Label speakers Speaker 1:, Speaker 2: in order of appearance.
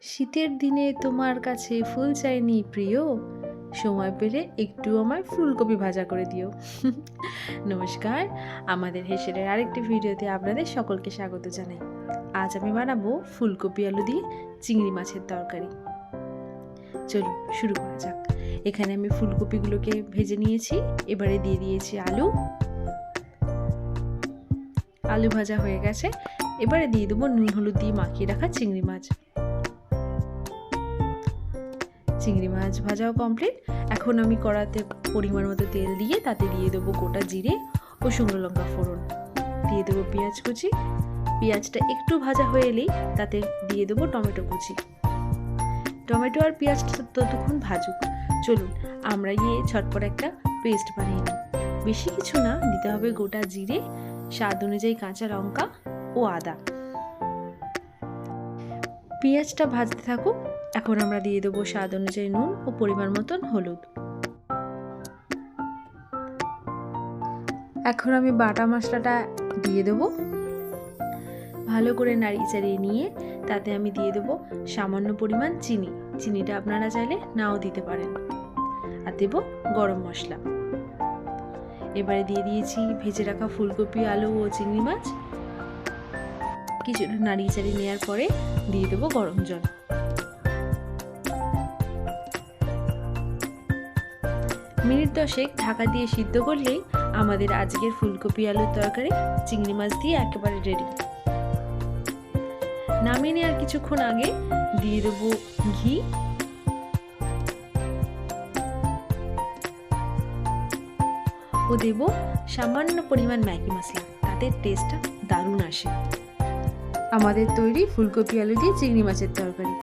Speaker 1: শীতের দিনে তোমার কাছে ফুল চাইনি প্রিয়, সময় পেলে একটু আমায় ফুলকপি ভাজা করে দিও। নমস্কার, আমাদের হেসেলের আরেকটি ভিডিওতে আপনাদের সকলকে স্বাগত জানাই। আজ আমি বানাবো ফুলকপি আলু দিয়ে চিংড়ি মাছের তরকারি। চলুন শুরু করা যাক। এখানে আমি ফুলকপিগুলোকে ভেজে নিয়েছি, এবারে দিয়ে দিয়েছি আলু ভাজা হয়ে গেছে। এবারে দিয়ে দেবো নুন হলুদ দিয়ে মাখিয়ে রাখা চিংড়ি মাছ। চিংড়ি মাছ ভাজাও কমপ্লিট। এখন আমি কড়াতে পরিমাণ মতো তেল দিয়ে তাতে দিয়ে দেবো গোটা জিরে ও শুকনো লঙ্কা ফোড়ন, দিয়ে দেবো পেঁয়াজ কুচি। পেঁয়াজটা একটু ভাজা হয়ে এলেই তাতে দিয়ে দেবো টমেটো কুচি। টমেটো আর পেঁয়াজটা ততক্ষণ ভাজুক। চলুন আমরা গিয়ে ঝটপট একটা পেস্ট বানিয়ে নিই। বেশি কিছু না, দিতে হবে গোটা জিরে, স্বাদ অনুযায়ী কাঁচা লঙ্কা ও আদা। পেঁয়াজটা ভাজতে থাকুক। এখন আমরা দিয়ে দেবো স্বাদ অনুযায়ী নুন ও পরিমাণ মতন হলুদ। এখন আমি বাটা মশলাটা দিয়ে দেবো। ভালো করে নাড়িয়ে চাড়িয়ে নিয়ে তাতে আমি দিয়ে দেবো সামান্য পরিমাণ চিনি। চিনিটা আপনারা চাইলে নাও দিতে পারেন। আর দেবো গরম মশলা। এবারে দিয়ে দিয়েছি ভেজে রাখা ফুলকপি, আলু ও চিংড়ি মাছ। কিছুটা নাড়িয়ে চাড়িয়ে নেওয়ার পরে দিয়ে দেবো গরম জল। মিনিট 10 ঢাকা দিয়ে সিদ্ধ করলেই আমাদের আজকের ফুলকপি আলুর তরকারি চিংড়ি মাছ দিয়ে একেবারে রেডি। নামিয়ে নেওয়ার কিছুক্ষণ আগে দিয়ে দেবো ঘি ও দেবো সামান্য পরিমাণ ম্যাগি মশলা, তাতে টেস্টটা দারুণ আসে। আমাদের তৈরি ফুলকপি আলু দিয়ে চিংড়ি মাছের তরকারি।